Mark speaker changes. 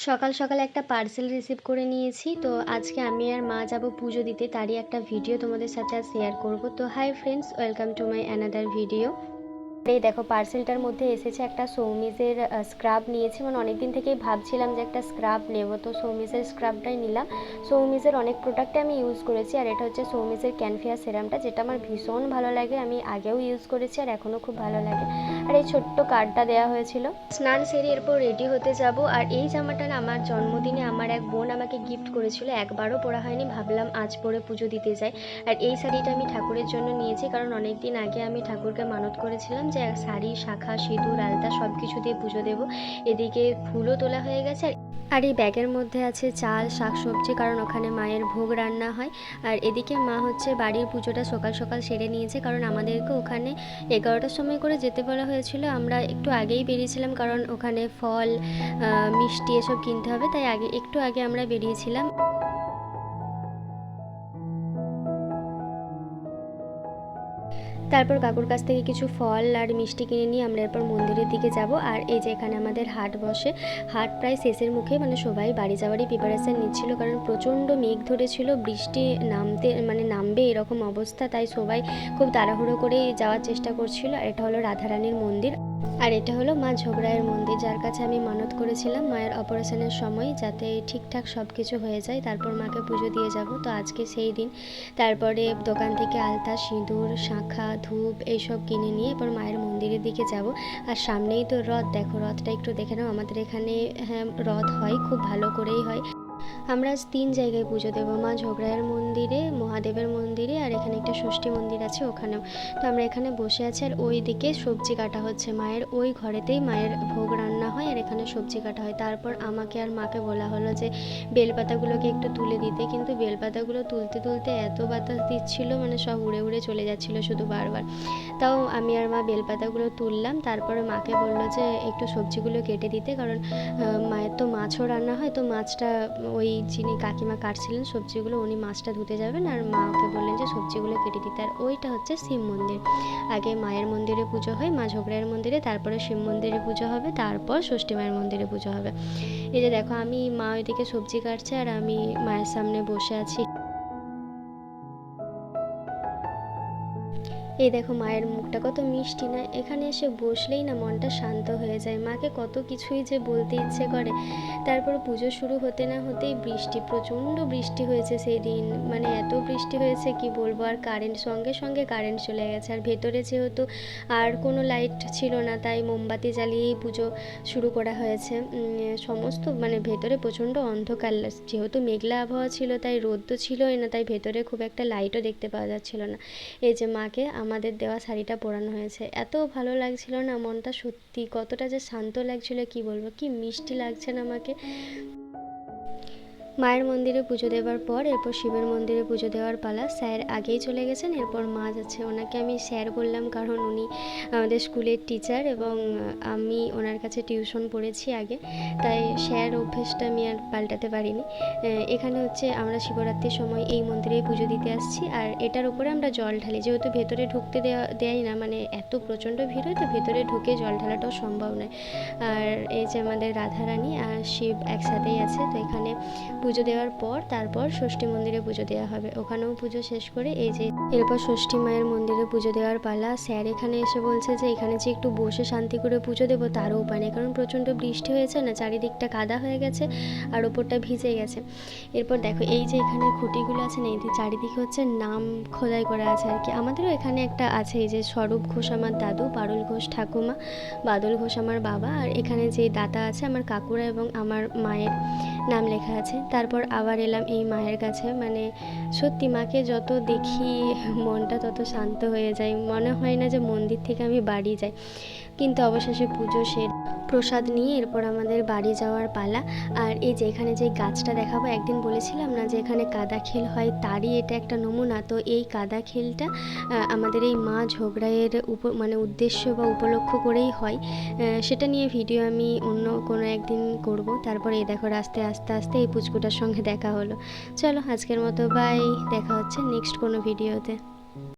Speaker 1: সকাল সকাল একটা পার্সেল রিসিভ করে নিয়েছি। তো আজকে আমি আর মা যাব পুজো দিতে, তারই একটা ভিডিও তোমাদের সাথে আর শেয়ার করব। তো hi friends, welcome to my another video. এই দেখো পার্সেলটার মধ্যে এসেছে একটা সৌমিজের স্ক্রাব নিয়েছি, মানে অনেকদিন থেকেই ভাবছিলাম যে একটা স্ক্রাব নেব, তো সৌমিজের স্ক্রাবটাই নিলাম। সৌমিজের অনেক প্রোডাক্টে আমি ইউজ করেছি, আর এটা হচ্ছে সৌমিজের ক্যানফিয়া সেরামটা, যেটা আমার ভীষণ ভালো লাগে। আমি আগেও ইউজ করেছি আর এখনও খুব ভালো লাগে। আর এই ছোট্ট কার্ডটা দেওয়া হয়েছিল। স্নান সেরে এরপর রেডি হতে যাব। আর এই জামাটা না আমার জন্মদিনে আমার এক বোন আমাকে গিফট করেছিল, একবারও পরা হয়নি, ভাবলাম আজ পরে পুজো দিতে যাই। আর এই শাড়িটা আমি ঠাকুরের জন্য নিয়েছি, কারণ অনেক দিন আগে আমি ঠাকুরকে মানত করেছিলাম যে শাড়ি, শাখা, সিঁদুর, আলতা সব কিছু দিয়ে পুজো দেবো। এদিকে ফুলও তোলা হয়ে গেছে। আর এই ব্যাগের মধ্যে আছে চাল, শাকসবজি, কারণ ওখানে মায়ের ভোগ রান্না হয়। আর এদিকে মা হচ্ছে বাড়ির পুজোটা সকাল সকাল সেরে নিয়েছে, কারণ আমাদেরকে ওখানে 11টার সময় করে যেতে বলা হয়েছিল। আমরা একটু আগেই বেরিয়েছিলাম, কারণ ওখানে ফল, মিষ্টি এসব কিনতে হবে, তাই একটু আগে আমরা বেরিয়েছিলাম। তারপর কাকুর কাছ থেকে কিছু ফল আর মিষ্টি কিনে নিয়ে আমরা এরপর মন্দিরের দিকে যাব। আর এই যে এখানে আমাদের হাট বসে, হাট প্রায় শেষের মুখে, মানে সবাই বাড়ি যাওয়ারই প্রিপারেশান নিচ্ছিল, কারণ প্রচণ্ড মেঘ ধরেছিল, বৃষ্টি নামবে এরকম অবস্থা, তাই সবাই খুব তাড়াহুড়ো করে যাওয়ার চেষ্টা করছিল। আর এটা হলো রাধারানীর মন্দির, আর এটা হলো মা ঝোগরায়ের মন্দির, যার কাছে আমি মানত করেছিলাম মায়ের অপারেশনের সময় যাতে ঠিকঠাক সব কিছু হয়ে যায়, তারপর মাকে পুজো দিয়ে যাব। তো আজকে সেই দিন। তারপরে দোকান থেকে আলতা, সিঁদুর, শাঁখা, ধূপ এইসব কিনে নিয়ে এরপর মায়ের মন্দিরের দিকে যাব। আর সামনেই তো রথ, দেখো রথটা একটু দেখে নাও। আমাদের এখানে হ্যাঁ রথ হয়, খুব ভালো করেই হয়। আমরা আজ 3 জায়গায় পুজো দেবো, মা ঝোগরায়ের মন্দিরে, মহাদেবের মন্দিরে, আর এখানে একটা ষষ্ঠী মন্দির আছে ওখানেও। তো আমরা এখানে বসে আছি, আর ওই দিকে সবজি কাটা হচ্ছে মায়ের, ওই ঘরেতেই মায়ের ভোগ রান্না হয়, আর এখানে সবজি কাটা হয়। তারপর আমাকে আর মাকে বলা হলো যে বেলপাতাগুলোকে একটু তুলে দিতে, কিন্তু বেলপাতাগুলো তুলতে তুলতে এত বাতাস দিচ্ছিল, মানে সব উড়ে উড়ে চলে যাচ্ছিলো শুধু বারবার। তাও আমি আর মা বেলপাতাগুলো তুললাম। তারপরে মাকে বললো যে একটু সবজিগুলো কেটে দিতে, কারণ মায়ের তো মাছও রান্না হয়, তো মাছটা ওই যিনি কাকিমা কাটছিলেন সবজিগুলো, উনি মাছটা ধুতে যাবেন, আর মাকে বললেন যে সবজিগুলো কেটে দিতে। আর ওইটা হচ্ছে শিব মন্দির, আগে মায়ের মন্দিরে পুজো হয়, মা ঝোগরায়ের মন্দিরে, তারপরে শিব মন্দিরে পুজো হবে, তারপর ষষ্ঠী মায়ের মন্দিরে পুজো হবে। এই যে দেখো আমি মা ওইদিকে সবজি কাটছে আর আমি মায়ের সামনে বসে আছি। এই দেখো মায়ের মুখটা কত মিষ্টি না, এখানে এসে বসলেই না মনটা শান্ত হয়ে যায়, মাকে কত কিছুই যে বলতে ইচ্ছে করে। তারপর পুজো শুরু হতে না হতেই বৃষ্টি, প্রচণ্ড বৃষ্টি হয়েছে সেই দিন, মানে এত বৃষ্টি হয়েছে কি বলবো। আর কারেন্ট, সঙ্গে সঙ্গে কারেন্ট চলে গেছে। আর ভেতরে যেহেতু আর কোনো লাইট ছিল না, তাই মোমবাতি জ্বালিয়েই পুজো শুরু করা হয়েছে। সমস্ত মানে ভেতরে প্রচণ্ড অন্ধকার, যেহেতু মেঘলা আবহাওয়া ছিল, তাই রোদ তো ছিলই না, তাই ভেতরে খুব একটা লাইটও দেখতে পাওয়া যাচ্ছিল না। এই যে মাকে আমাদের দেওয়া শাড়িটা পরানো হয়েছে, এত ভালো লাগছিল না, মনটা সত্যি কতটা যে শান্ত লাগছিল কি বলবো, কি মিষ্টি লাগছে না আমাকে। মায়ের মন্দিরে পুজো দেওয়ার পর এরপর শিবের মন্দিরে পুজো দেওয়ার পালা। স্যার আগেই চলে গেছেন, এরপর মা যাচ্ছে। ওনাকে আমি স্যার বললাম কারণ উনি আমাদের স্কুলের টিচার, এবং আমি ওনার কাছে টিউশন পড়েছি আগে, তাই স্যার অভ্যেসটা আমি আর পাল্টাতে পারিনি। এখানে হচ্ছে আমরা শিবরাত্রির সময় এই মন্দিরেই পুজো দিতে আসছি, আর এটার উপরে আমরা জল ঢালি, যেহেতু ভেতরে ঢুকতে দেয় না, মানে এত প্রচণ্ড ভিড় হয়, তো ভেতরে ঢুকে জল ঢালাটাও সম্ভব নয়। আর এই যে আমাদের রাধারানী আর শিব একসাথেই আছে, তো এখানে পুজো দেওয়ার পর তারপর ষষ্ঠী মন্দিরে পুজো দেওয়া হবে। ওখানেও পুজো শেষ করে এই যে এরপর ষষ্ঠী মায়ের মন্দিরে পুজো দেওয়ার পালা। স্যার এখানে এসে বলছে যে এখানে যে একটু বসে শান্তি করে পুজো দেবো তারও উপায় নেই, কারণ প্রচণ্ড বৃষ্টি হয়েছে না, চারিদিকটা কাদা হয়ে গেছে আর ওপরটা ভিজে গেছে। এরপর দেখো এই যে এখানে খুঁটিগুলো আছে না, এই চারিদিকে হচ্ছে নাম খোদাই করা আছে আর কি। আমাদেরও এখানে একটা আছে, এই যে স্বরূপ ঘোষ আমার দাদু, পারুল ঘোষ ঠাকুমা, বাদল ঘোষ আমার বাবা, আর এখানে যে দাতা আছে আমার কাকুরা এবং আমার মায়ের নাম লেখা আছে। তারপর আবার এলাম এই মায়ের কাছে, মানে সত্যি মাকে যত দেখি মনটা তত শান্ত হয়ে যায়, মনে হয় না যে মন্দির থেকে আমি বাড়ি যাই। কিন্তু অবশেষে পুজো সেরে প্রসাদ নিয়ে এরপর আমাদের বাড়ি যাওয়ার পালা। আর এই যে এখানে যে গাছটা দেখাবো, একদিন বলেছিলাম না যে এখানে কাদা খেল হয়, তারই এটা একটা নমুনা। তো এই কাদা খেলটা আমাদের এই মা ঝোগরায়ের মানে উদ্দেশ্য বা উপলক্ষ করেই হয়, সেটা নিয়ে ভিডিও আমি অন্য কোনো একদিন করব। তারপরে এই দেখো রাস্তায় আস্তে আস্তে এই পুচকুটার সঙ্গে দেখা হলো। চলো আজকের মতো বাই, দেখা হচ্ছে নেক্সট কোনো ভিডিওতে।